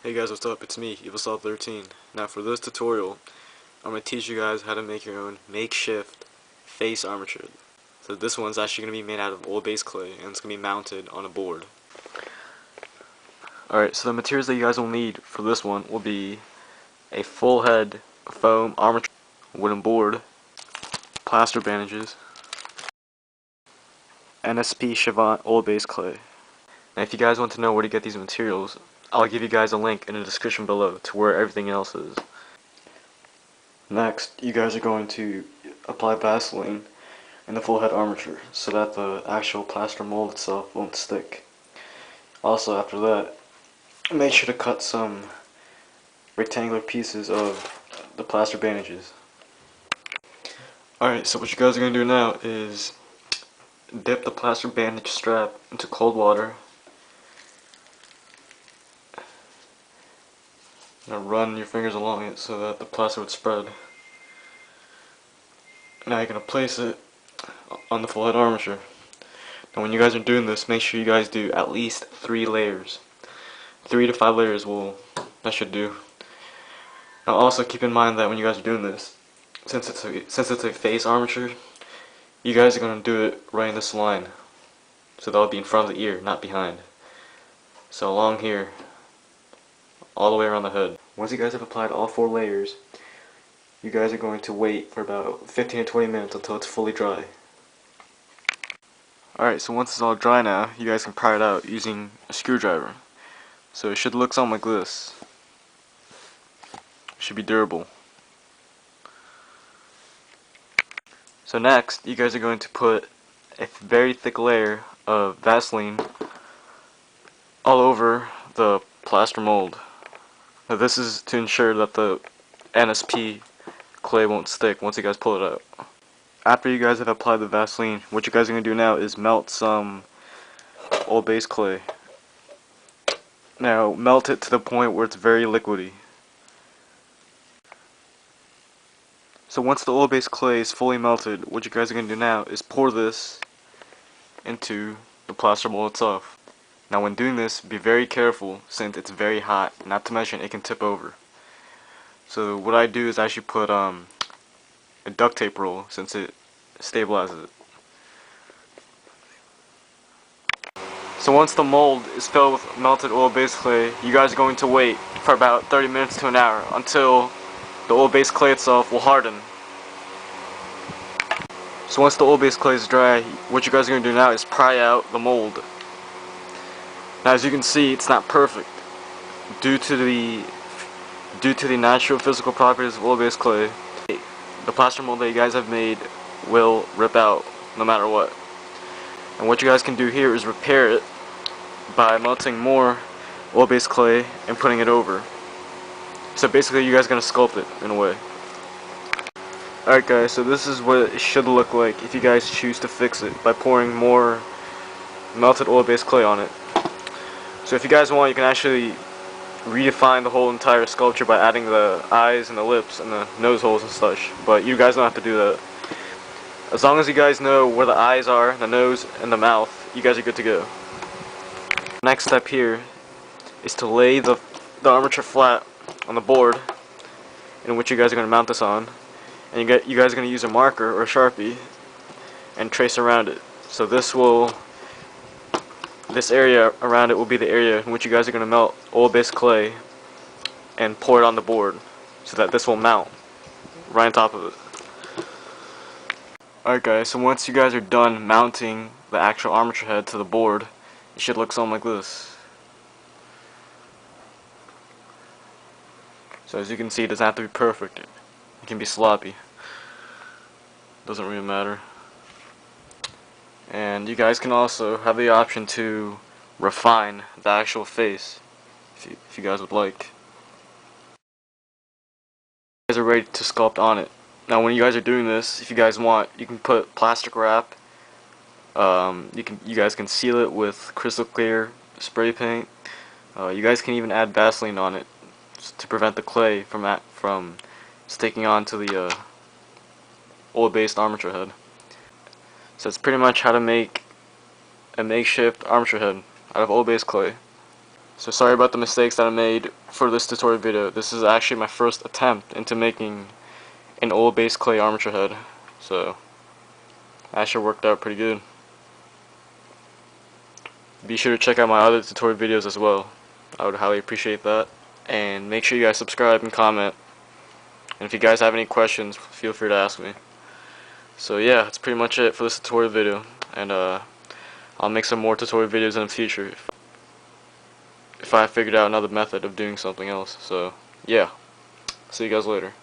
Hey guys, what's up? It's me, EvilSolve13. Now for this tutorial, I'm going to teach you guys how to make your own makeshift face armature. So this one's actually going to be made out of oil base clay, and it's going to be mounted on a board. Alright, so the materials that you guys will need for this one will be a full head foam armature, wooden board, plaster bandages, NSP Chavant oil base clay. Now if you guys want to know where to get these materials, I'll give you guys a link in the description below to where everything else is. Next, you guys are going to apply Vaseline in the full head armature so that the actual plaster mold itself won't stick. Also, after that, make sure to cut some rectangular pieces of the plaster bandages. Alright, so what you guys are going to do now is dip the plaster bandage strap into cold water. Now run your fingers along it so that the plaster would spread. Now you're going to place it on the full head armature. Now when you guys are doing this, make sure you guys do at least 3 layers. 3 to 5 layers that should do. Now also keep in mind that when you guys are doing this, since it's a face armature, you guys are going to do it right in this line. So that'll be in front of the ear, not behind. So along here, all the way around the head. Once you guys have applied all 4 layers, you guys are going to wait for about 15 to 20 minutes until it's fully dry. Alright, so once it's all dry now, you guys can pry it out using a screwdriver. So it should look something like this. It should be durable. So next, you guys are going to put a very thick layer of Vaseline all over the plaster mold. Now this is to ensure that the NSP clay won't stick once you guys pull it out. After you guys have applied the Vaseline, what you guys are going to do now is melt some oil base clay. Now melt it to the point where it's very liquidy. So once the oil base clay is fully melted, what you guys are going to do now is pour this into the plaster mold itself. Now when doing this, be very careful since it's very hot, not to mention it can tip over. So what I do is I actually put a duct tape roll since it stabilizes it. So once the mold is filled with melted oil base clay, you guys are going to wait for about 30 minutes to an hour until the oil base clay itself will harden. So once the oil base clay is dry, what you guys are going to do now is pry out the mold. Now as you can see, it's not perfect due to the natural physical properties of oil base clay. The plaster mold that you guys have made will rip out no matter what. And what you guys can do here is repair it by melting more oil base clay and putting it over. So basically you guys are going to sculpt it in a way. Alright guys, so this is what it should look like if you guys choose to fix it by pouring more melted oil base clay on it. So if you guys want, you can actually redefine the whole entire sculpture by adding the eyes and the lips and the nose holes and such, but you guys don't have to do that. As long as you guys know where the eyes are, the nose, and the mouth, you guys are good to go. Next step here is to lay the armature flat on the board in which you guys are going to mount this on, and you guys are going to use a marker or a Sharpie and trace around it. So this area around it will be the area in which you guys are going to melt oil base clay and pour it on the board so that this will mount right on top of it. Alright guys, so once you guys are done mounting the actual armature head to the board, it should look something like this. So as you can see, it doesn't have to be perfect. It can be sloppy. Doesn't really matter. And you guys can also have the option to refine the actual face if you guys would like. You guys are ready to sculpt on it. Now when you guys are doing this, if you guys want, you can put plastic wrap. You guys can seal it with crystal clear spray paint. You guys can even add Vaseline on it to prevent the clay from sticking onto the oil-based armature head. So that's pretty much how to make a makeshift armature head out of oil-based clay. So sorry about the mistakes that I made for this tutorial video. This is actually my first attempt into making an oil based clay armature head. So actually worked out pretty good. Be sure to check out my other tutorial videos as well. I would highly appreciate that. And make sure you guys subscribe and comment. And if you guys have any questions, feel free to ask me. So yeah, that's pretty much it for this tutorial video. And I'll make some more tutorial videos in the future if I figured out another method of doing something else. So yeah, see you guys later.